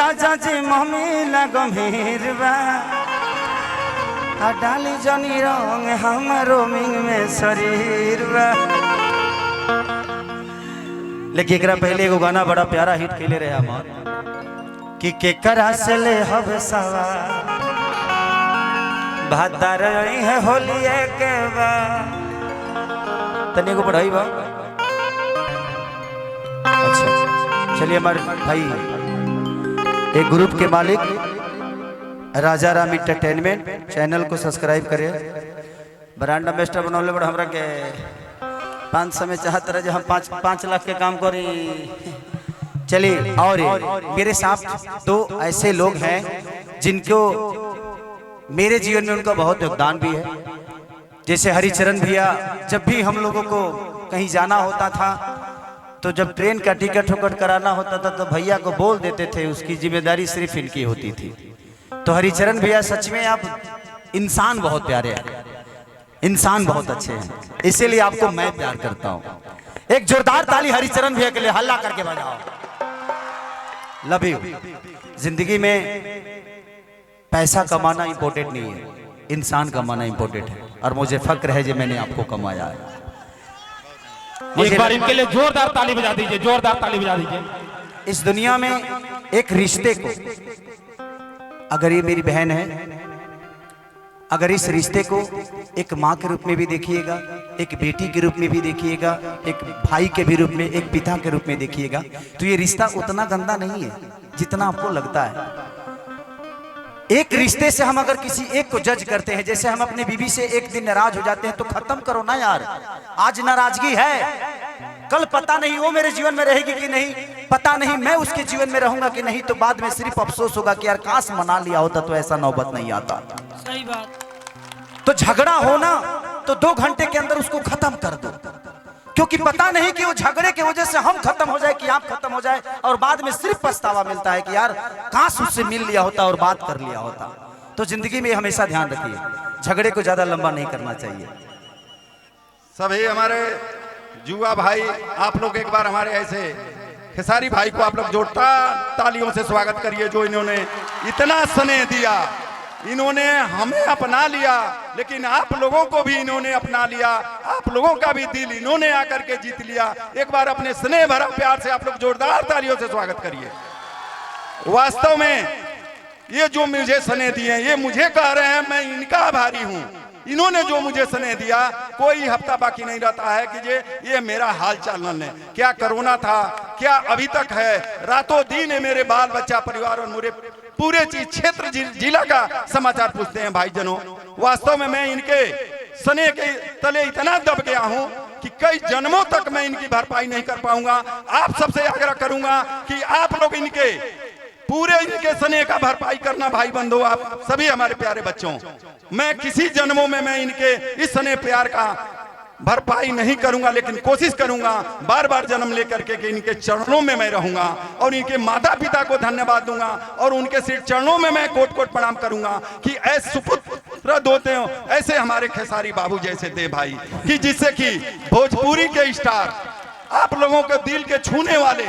राजा जी mummy गंभीर बा डाली जनी रंग हमारो मिंग में शरीर बा। लेकिन एकरा पहले एगो गाना बड़ा प्यारा हिट कैले रहे हमार कि केकरा से ले हब सवा भादर है होली के बा तने को पढ़ाई बा। अच्छा चलिए हमारे भाई एक ग्रुप के मालिक राजा राम एंटरटेनमेंट चैनल को सब्सक्राइब करें। ब्रांड एम्बेसडर बनौले बड़ा हमरा के 500 में चाहत रहे हम 5 लाख के काम करी। चलिए और मेरे साथ तो ऐसे लोग हैं जिनको मेरे जीवन में उनका बहुत योगदान भी है। जैसे हरिचरण भैया, जब भी हम लोगों को कहीं जाना होता था तो जब ट्रेन का टिकट उकट कराना होता था तो भैया को बोल देते थे, उसकी जिम्मेदारी सिर्फ इनकी होती थी। तो हरिचरण भैया सच में आप इंसान बहुत प्यारे हैं, इंसान बहुत अच्छे हैं, इसीलिए आपको मैं प्यार करता हूं। एक जोरदार ताली हरिचरण भैया के लिए हल्ला करके बजाओ। Love you. जिंदगी में पैसा कमाना इंपॉर्टेंट नहीं है, इंसान कमाना इंपॉर्टेंट है और मुझे फक्र है जो मैंने आपको कमाया है। एक बार इनके लिए जोरदार ताली बजा दीजिए, जोरदार ताली बजा दीजिए। इस दुनिया में एक रिश्ते को, अगर ये मेरी बहन है, अगर इस रिश्ते को एक माँ के रूप में भी देखिएगा, एक बेटी के रूप में भी देखिएगा, एक भाई के भी रूप में, एक पिता के रूप में देखिएगा, तो ये रिश्ता उतना गंदा नहीं है जितना आपको लगता है। एक रिश्ते से हम अगर किसी एक को जज करते हैं, जैसे हम अपने बीवी से एक दिन नाराज हो जाते हैं तो खत्म करो ना यार, आज नाराजगी है, कल पता नहीं वो मेरे जीवन में रहेगी कि नहीं, पता नहीं मैं उसके जीवन में रहूंगा कि नहीं, तो बाद में सिर्फ अफसोस होगा कि यार काश मना लिया होता तो ऐसा नौबत नहीं आता। सही बात। तो झगड़ा होना तो 2 घंटे के अंदर उसको खत्म कर दो, क्योंकि पता नहीं कि वो झगड़े की वजह से हम खत्म हो जाए कि आप खत्म हो जाए, और बाद में सिर्फ पछतावा मिलता है कि यार काश उससे मिल लिया होता और बात कर लिया होता। तो जिंदगी में हमेशा ध्यान रखिए, झगड़े को ज्यादा लंबा नहीं करना चाहिए। सभी हमारे जुआ भाई, आप लोग एक बार हमारे ऐसे खेसारी भाई को आप लोग जोड़ता तालियों से स्वागत करिए, जो इन्होंने इतना स्नेह दिया, इन्होंने हमें अपना लिया, लेकिन आप लोगों को भी इन्होंने अपना लिया, आप लोगों का भी दिल इन्होंने आकर के जीत लिया। एक बार अपने स्नेह भरा प्यार से आप लोग जोरदार तालियों से स्वागत करिए। वास्तव में ये जो मुझे स्नेह दिए, ये मुझे कह रहे हैं मैं इनका आभारी हूं। इन्होंने जो मुझे स्नेह दिया, कोई हफ्ता बाकी नहीं रहता है कि ये मेरा हाल चाल न ले, क्या कोरोना था, क्या अभी तक है, रातों दिन मेरे बाल बच्चा परिवार और मेरे पूरे चीज क्षेत्र जिला का समाचार पूछते हैं भाईजनों। वास्तव में मैं इनके स्नेह के तले इतना दब गया हूं कि कई जन्मों तक मैं इनकी भरपाई नहीं कर पाऊंगा। आप सबसे आग्रह करूंगा कि आप लोग इनके पूरे इनके स्नेह का भरपाई करना भाई बंधु, आप सभी हमारे प्यारे बच्चों। मैं किसी जन्मों में मैं इनके इस स्नेह प्यार का भरपाई नहीं करूंगा, लेकिन कोशिश करूंगा बार बार जन्म लेकर के कि इनके चरणों में मैं रहूंगा और इनके माता पिता को धन्यवाद दूंगा और उनके सिर चरणों में मैं कोट कोट प्रणाम करूंगा कि ऐसे सुपुत्र होते हो, ऐसे हमारे खेसारी बाबू जैसे दे भाई, कि जिससे कि भोजपुरी के स्टार, आप लोगों के दिल के छूने वाले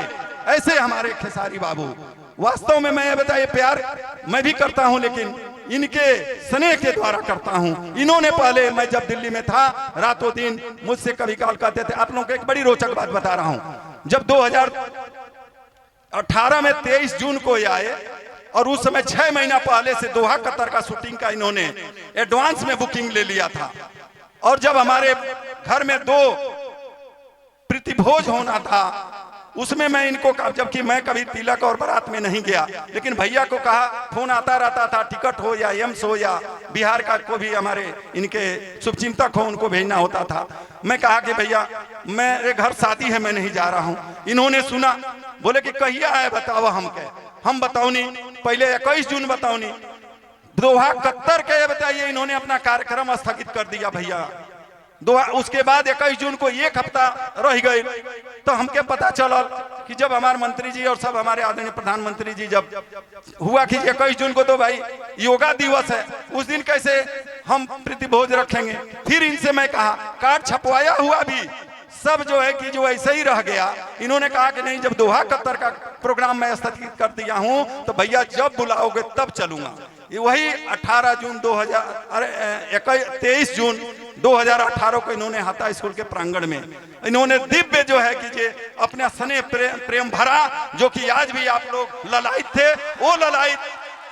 ऐसे हमारे खेसारी बाबू। वास्तव में मैं बताइए प्यार मैं भी करता हूं, लेकिन इनके स्नेह के द्वारा करता हूं। इन्होंने पहले, मैं जब दिल्ली में था, रातों दिन मुझसे कभी कॉल करते थे। आप लोगों को एक बड़ी रोचक बात बता रहा हूं, जब 2018 में 23 जून को आए और उस समय 6 महीना पहले से दोहा कतर का शूटिंग का इन्होंने एडवांस में बुकिंग ले लिया था। और जब हमारे घर में 2 प्रीतिभोज होना था, उसमें मैं इनको, जबकि मैं कभी तिलक और बारात में नहीं गया, लेकिन भैया को कहा, फोन आता रहता था, टिकट हो या एम्स हो या बिहार का को भी हमारे इनके शुभचिंतक हो, उनको भेजना होता था। मैं कहा कि भैया मेरे घर शादी है, मैं नहीं जा रहा हूं। इन्होंने सुना, बोले कि कहिया है बताओ हम बताओ नहीं, पहले 21 जून बताओ नहीं, दोहा कतर के बताइए, इन्होंने अपना कार्यक्रम स्थगित कर दिया भैया। उसके बाद 21 जून को 1 हफ्ता रह गए, तो हमके पता चला कि जब हमारे मंत्री जी और सब हमारे आदरणीय प्रधानमंत्री जी जब हुआ कि 21 जून को तो भाई योगा दिवस है, उस दिन कैसे हम प्रीतिभोज रखेंगे। फिर इनसे मैं कहा, कार्ड छपवाया हुआ भी सब जो है कि जो ऐसे ही रह गया। इन्होंने कहा कि नहीं, जब दोहा कतर का प्रोग्राम मैं स्थगित कर दिया हूं तो भैया जब बुलाओगे तब चलूंगा। ये वही 18 जून 23 जून 2018 को इन्होंने हाता स्कूल के प्रांगण में इन्होंने दिव्य जो है कि ये अपना स्नेह प्रेम भरा, जो कि आज भी आप लोग ललायत थे, वो ललायत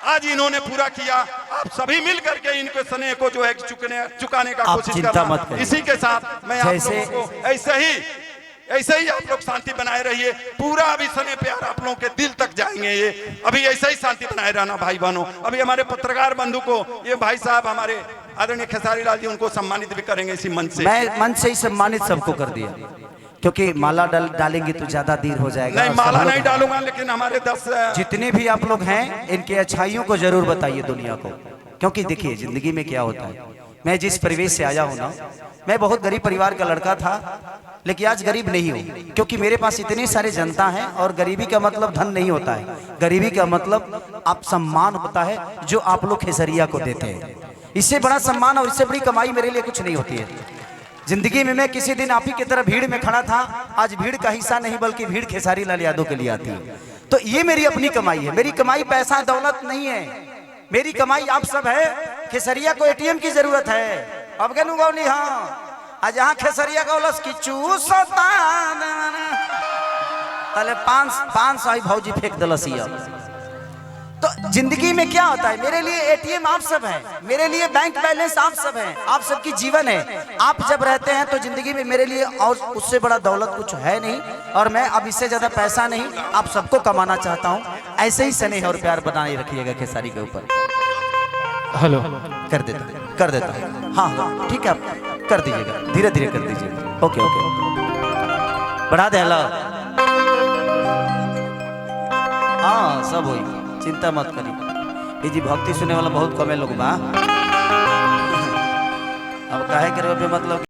आज इन्होंने पूरा किया। आप सभी मिल करके इनके स्नेह को जो है चुकाने का कोशिश करना। इसी के साथ मैं आप लोगों को ऐसे ही आप लोग शांति बनाए रहिए। पूरा अभी स्नेह प्यार आप लोगों के दिल तक जाएंगे। ये अभी ऐसे ही शांति बनाए रहना भाई बहनों। अभी हमारे पत्रकार बंधु को ये भाई साहब हमारे आदरणीय खेसारी लाल जी उनको सम्मानित भी करेंगे इसी मंच से। मैं मंच से ही सम्मानित सबको कर दिया, क्योंकि माला डालेंगे तो ज्यादा देर हो जाएगा। नहीं, माला नहीं डालूंगा, लेकिन हमारे 10 जितने भी आप लोग हैं इनके अच्छाइयों को जरूर बताइए दुनिया को। क्योंकि देखिए जिंदगी में क्या होता है, मैं जिस परिवेश से आया हूं ना, मैं बहुत गरीब परिवार का लड़का था, लेकिन आज गरीब नहीं हूं, क्योंकि मेरे पास इतने सारे जनता हैं। और गरीबी का मतलब धन नहीं होता है, गरीबी का मतलब आप सम्मान होता है जो आप लोग खेसरिया को देते हैं। इससे बड़ा सम्मान और इससे बड़ी कमाई मेरे लिए कुछ नहीं होती है जिंदगी में। मैं किसी दिन आप ही की तरह भीड़ में खड़ा था, आज भीड़ का हिस्सा नहीं बल्कि भीड़ खेसारी लाल यादव के लिए आती है। तो ये मेरी अपनी कमाई है। मेरी कमाई पैसा दौलत नहीं है, मेरी कमाई आप सब है। खेसरिया को एटीएम की जरूरत है। अब गनु गौली हाँ, आज यहाँ खेसरिया गौलस की चूसता तले 500 भौजी फेंक दलसी। तो जिंदगी में क्या होता है, मेरे लिए एटीएम आप सब हैं, मेरे लिए बैंक बैलेंस आप सब हैं, आप सबकी जीवन है। आप जब रहते हैं तो जिंदगी में मेरे लिए और उससे बड़ा दौलत कुछ है नहीं। और मैं अब इससे ज्यादा पैसा नहीं, आप सबको कमाना चाहता हूं। ऐसे ही स्नेह और प्यार बनाए रखिएगा खेसारी के ऊपर। हेलो कर देता हाँ हाँ ठीक है, आप कर दीजिएगा, धीरे धीरे कर दीजिएगा। ओके ओके, बढ़ा दे। हेलो हाँ सब हुई, चिंता मत करिए। ये जी भक्ति सुनने वाला बहुत कम है लोग बा। अब काहे करे मतलब